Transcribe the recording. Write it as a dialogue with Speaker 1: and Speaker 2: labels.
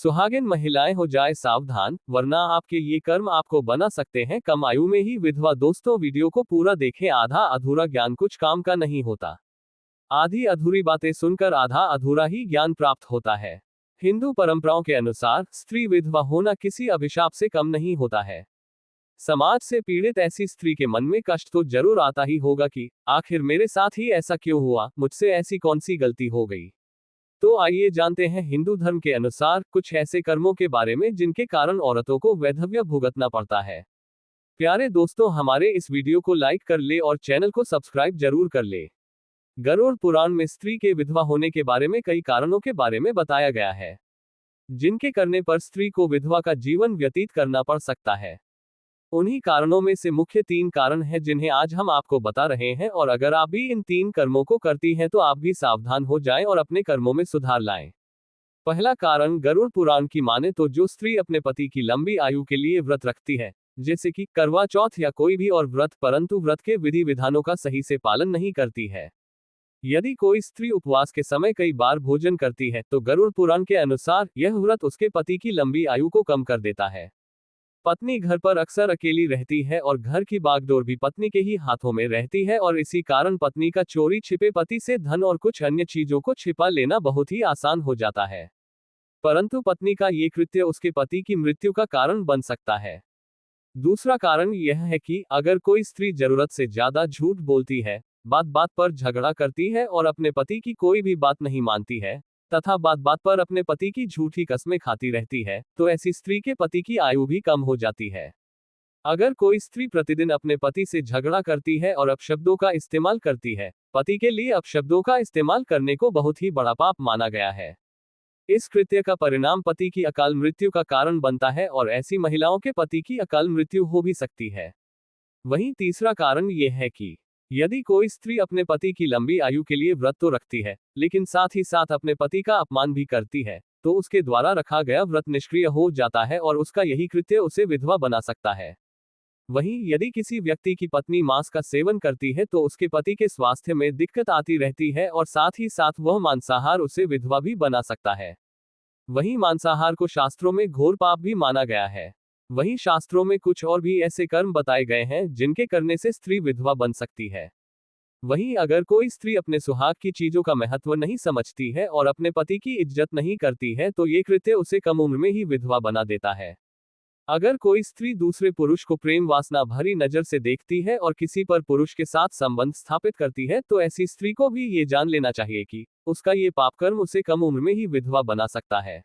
Speaker 1: सुहागिन महिलाएं हो जाए सावधान, वरना आपके ये कर्म आपको बना सकते हैं कम आयु में ही विधवा। दोस्तों वीडियो को पूरा देखें। आधा अधूरा ज्ञान कुछ काम का नहीं होता। आधी अधूरी बातें सुनकर आधा अधूरा ही ज्ञान प्राप्त होता है। हिंदू परंपराओं के अनुसार स्त्री विधवा होना किसी अभिशाप से कम नहीं होता है। समाज से पीड़ित ऐसी स्त्री के मन में कष्ट तो जरूर आता ही होगा कि आखिर मेरे साथ ही ऐसा क्यों हुआ, मुझसे ऐसी कौन सी गलती हो गई। तो आइए जानते हैं हिंदू धर्म के अनुसार कुछ ऐसे कर्मों के बारे में जिनके कारण औरतों को वैधव्य भुगतना पड़ता है। प्यारे दोस्तों, हमारे इस वीडियो को लाइक कर ले और चैनल को सब्सक्राइब जरूर कर ले। गरुड़ पुराण में स्त्री के विधवा होने के बारे में कई कारणों के बारे में बताया गया है, जिनके करने पर स्त्री को विधवा का जीवन व्यतीत करना पड़ सकता है। उन्हीं कारणों में से मुख्य 3 कारण हैं जिन्हें आज हम आपको बता रहे हैं, और अगर आप भी इन 3 कर्मों को करती हैं तो आप भी सावधान हो जाएं और अपने कर्मों में सुधार लाएं। पहला कारण, गरुड़ पुराण की माने तो जो स्त्री अपने पति की लंबी आयु के लिए व्रत रखती है, जैसे कि करवा चौथ या कोई भी और व्रत, परंतु व्रत के विधि विधानों का सही से पालन नहीं करती है। यदि कोई स्त्री उपवास के समय कई बार भोजन करती है तो गरुड़ पुराण के अनुसार यह व्रत उसके पति की लंबी आयु को कम कर देता है। पत्नी घर पर अक्सर अकेली रहती है और घर की बागडोर भी पत्नी के ही हाथों में रहती है, और इसी कारण पत्नी का चोरी छिपे पति से धन और कुछ अन्य चीजों को छिपा लेना बहुत ही आसान हो जाता है। परंतु पत्नी का ये कृत्य उसके पति की मृत्यु का कारण बन सकता है। दूसरा कारण यह है कि अगर कोई स्त्री जरूरत से ज्यादा झूठ बोलती है, बात बात पर झगड़ा करती है और अपने पति की कोई भी बात नहीं मानती है, तथा बात बात पर अपने पति की झूठी कस्में खाती रहती है, तो ऐसी स्त्री के पति की आयु भी कम हो जाती है। अगर कोई स्त्री प्रतिदिन अपने पति से झगड़ा करती है और अपशब्दों का इस्तेमाल करती है, पति के लिए अपशब्दों का इस्तेमाल करने को बहुत ही बड़ा पाप माना गया है। इस कृत्य का परिणाम पति की अकाल मृत्यु का कारण बनता है, और ऐसी महिलाओं के पति की अकाल मृत्यु हो भी सकती है। वहीं तीसरा कारण यह है कि यदि कोई स्त्री अपने पति की लंबी आयु के लिए व्रत तो रखती है, लेकिन साथ ही साथ अपने पति का अपमान भी करती है, तो उसके द्वारा रखा गया व्रत निष्क्रिय हो जाता है और उसका यही कृत्य उसे विधवा बना सकता है। वहीं यदि किसी व्यक्ति की पत्नी मांस का सेवन करती है तो उसके पति के स्वास्थ्य में दिक्कत आती रहती है, और साथ ही साथ वह मांसाहार उसे विधवा भी बना सकता है। वहीं मांसाहार को शास्त्रों में घोर पाप भी माना गया है। वहीं शास्त्रों में कुछ और भी ऐसे कर्म बताए गए हैं जिनके करने से स्त्री विधवा बन सकती है। वहीं अगर कोई स्त्री अपने सुहाग की चीजों का महत्व नहीं समझती है और अपने पति की इज्जत नहीं करती है तो ये कृत्य उसे कम उम्र में ही विधवा बना देता है। अगर कोई स्त्री दूसरे पुरुष को प्रेम वासना भरी नजर से देखती है और किसी पर पुरुष के साथ संबंध स्थापित करती है तो ऐसी स्त्री को भी ये जान लेना चाहिए कि उसका ये पाप कर्म उसे कम उम्र में ही विधवा बना सकता है।